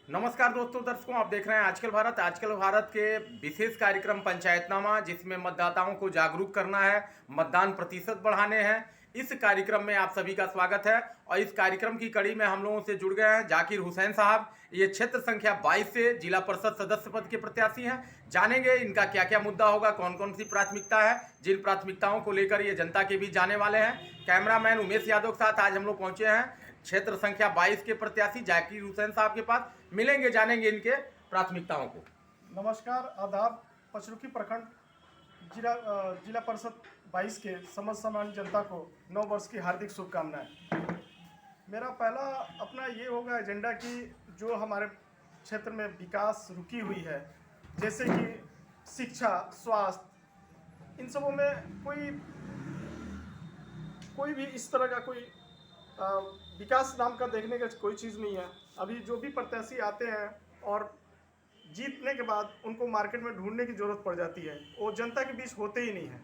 नमस्कार दोस्तों दर्शकों, आप देख रहे हैं आजकल भारत के विशेष कार्यक्रम पंचायतनामा, जिसमें मतदाताओं को जागरूक करना है, मतदान प्रतिशत बढ़ाने हैं। इस कार्यक्रम में आप सभी का स्वागत है और इस कार्यक्रम की कड़ी में हम लोगों से जुड़ गए हैं जाकिर हुसैन साहब। ये क्षेत्र संख्या 22 से जिला परिषद सदस्य पद के प्रत्याशी हैं। जानेंगे इनका क्या क्या मुद्दा होगा, कौन कौन सी प्राथमिकता है, जिन प्राथमिकताओं को लेकर ये जनता के बीच जाने वाले हैं। कैमरामैन उमेश यादव के साथ आज हम लोग पहुंचे हैं क्षेत्र संख्या 22 के प्रत्याशी जाकिर हुसैन साहब के पास। मिलेंगे, जानेंगे इनके प्राथमिकताओं को। नमस्कार, आदाब। पचरुखी प्रखंड जिला परिषद 22 के समस्त सामान्य जनता को नव वर्ष की हार्दिक शुभकामनाएं। मेरा पहला अपना ये होगा एजेंडा कि जो हमारे क्षेत्र में विकास रुकी हुई है, जैसे कि शिक्षा, स्वास्थ्य, इन सबों में कोई भी इस तरह का कोई विकास नाम का देखने का कोई चीज़ नहीं है। अभी जो भी प्रत्याशी आते हैं और जीतने के बाद उनको मार्केट में ढूंढने की जरूरत पड़ जाती है, वो जनता के बीच होते ही नहीं है।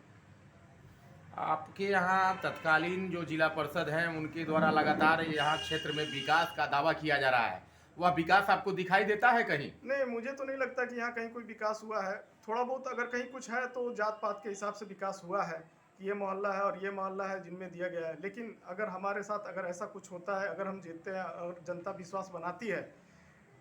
आपके यहाँ तत्कालीन जो जिला परिषद हैं उनके द्वारा लगातार यहाँ क्षेत्र में विकास का दावा किया जा रहा है, वह विकास आपको दिखाई देता है कहीं? नहीं, मुझे तो नहीं लगता कि यहाँ कहीं कोई विकास हुआ है। थोड़ा बहुत अगर कहीं कुछ है तो जात पात के हिसाब से विकास हुआ है कि ये मोहल्ला है और ये मोहल्ला है जिनमें दिया गया है। लेकिन अगर हमारे साथ अगर ऐसा कुछ होता है, अगर हम जीतते हैं और जनता विश्वास बनाती है,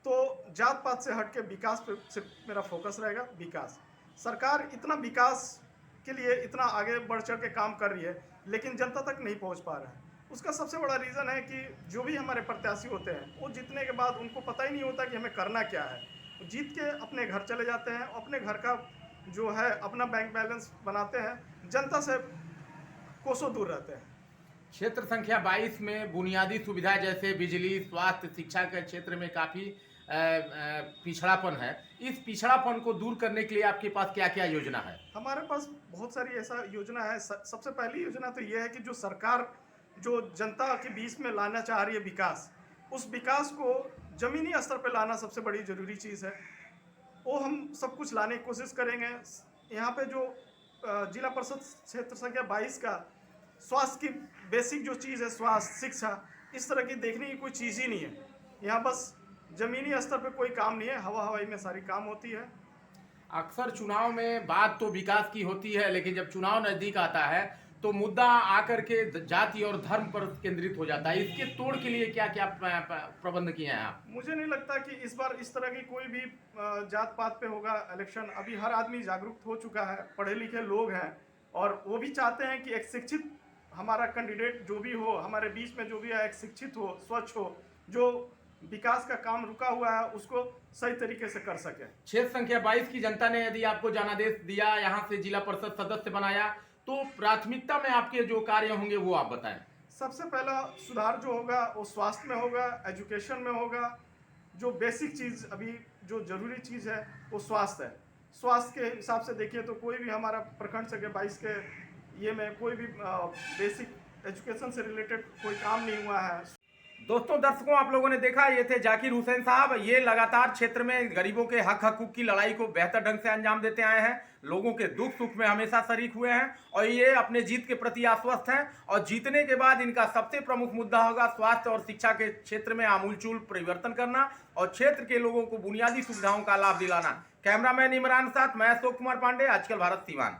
तो जात पात से हट के विकास पे सिर्फ मेरा फोकस रहेगा। विकास, सरकार इतना विकास के लिए इतना आगे बढ़ चढ़ के काम कर रही है, लेकिन जनता तक नहीं पहुंच पा रहा है। उसका सबसे बड़ा रीज़न है कि जो भी हमारे प्रत्याशी होते हैं, वो जीतने के बाद उनको पता ही नहीं होता कि हमें करना क्या है। जीत के अपने घर चले जाते हैं, अपने घर का जो है अपना बैंक बैलेंस बनाते हैं, जनता से कोसों दूर रहते हैं। क्षेत्र संख्या 22 में बुनियादी सुविधा जैसे बिजली, स्वास्थ्य, शिक्षा के क्षेत्र में काफ़ी पिछड़ापन है। इस पिछड़ापन को दूर करने के लिए आपके पास क्या क्या योजना है? हमारे पास बहुत सारी ऐसा योजना है। सबसे पहली योजना तो ये है कि जो सरकार जो जनता के बीच में लाना चाह रही है विकास, उस विकास को ज़मीनी स्तर पर लाना सबसे बड़ी ज़रूरी चीज़ है। वो हम सब कुछ लाने की कोशिश करेंगे। यहाँ पे जो जिला परिषद क्षेत्र संख्या 22 का स्वास्थ्य की बेसिक जो चीज़ है, स्वास्थ्य, शिक्षा, इस तरह की देखने की कोई चीज़ ही नहीं है। यहाँ बस ज़मीनी स्तर पे कोई काम नहीं है, हवा हवाई में सारी काम होती है। अक्सर चुनाव में बात तो विकास की होती है, लेकिन जब चुनाव नज़दीक आता है तो मुद्दा आकर के जाति और धर्म पर केंद्रित हो जाता है। इसके तोड़ के लिए क्या क्या प्रबंध किए हैं आप? मुझे नहीं लगता कि इस बार इस तरह की कोई भी जात पात पे होगा इलेक्शन। अभी हर आदमी जागरूक हो चुका है, पढ़े लिखे लोग हैं, और वो भी चाहते हैं कि एक शिक्षित हमारा कैंडिडेट जो भी हो, हमारे बीच में जो भी है, एक शिक्षित हो, स्वच्छ हो, जो विकास का काम रुका हुआ है उसको सही तरीके से कर सके। क्षेत्र संख्या 22 की जनता ने यदि आपको जनादेश दिया, यहाँ से जिला परिषद सदस्य बनाया, तो प्राथमिकता में आपके जो कार्य होंगे वो आप बताएं। सबसे पहला सुधार जो होगा वो स्वास्थ्य में होगा, एजुकेशन में होगा। जो बेसिक चीज़ अभी जो ज़रूरी चीज़ है वो स्वास्थ्य है। स्वास्थ्य के हिसाब से देखिए तो कोई भी हमारा प्रखंड संख्या 22 के ये में कोई भी बेसिक एजुकेशन से रिलेटेड कोई काम नहीं हुआ है। दोस्तों दर्शकों, आप लोगों ने देखा, ये थे जाकिर हुसैन साहब। ये लगातार क्षेत्र में गरीबों के हक हकूक की लड़ाई को बेहतर ढंग से अंजाम देते आए हैं, लोगों के दुख सुख में हमेशा शरीक हुए हैं और ये अपने जीत के प्रति आश्वस्त हैं। और जीतने के बाद इनका सबसे प्रमुख मुद्दा होगा स्वास्थ्य और शिक्षा के क्षेत्र में आमूलचूल परिवर्तन करना और क्षेत्र के लोगों को बुनियादी सुविधाओं का लाभ दिलाना। कैमरामैन इमरान के साथ मैं अशोक कुमार पांडे, आजकल भारत, सीवान।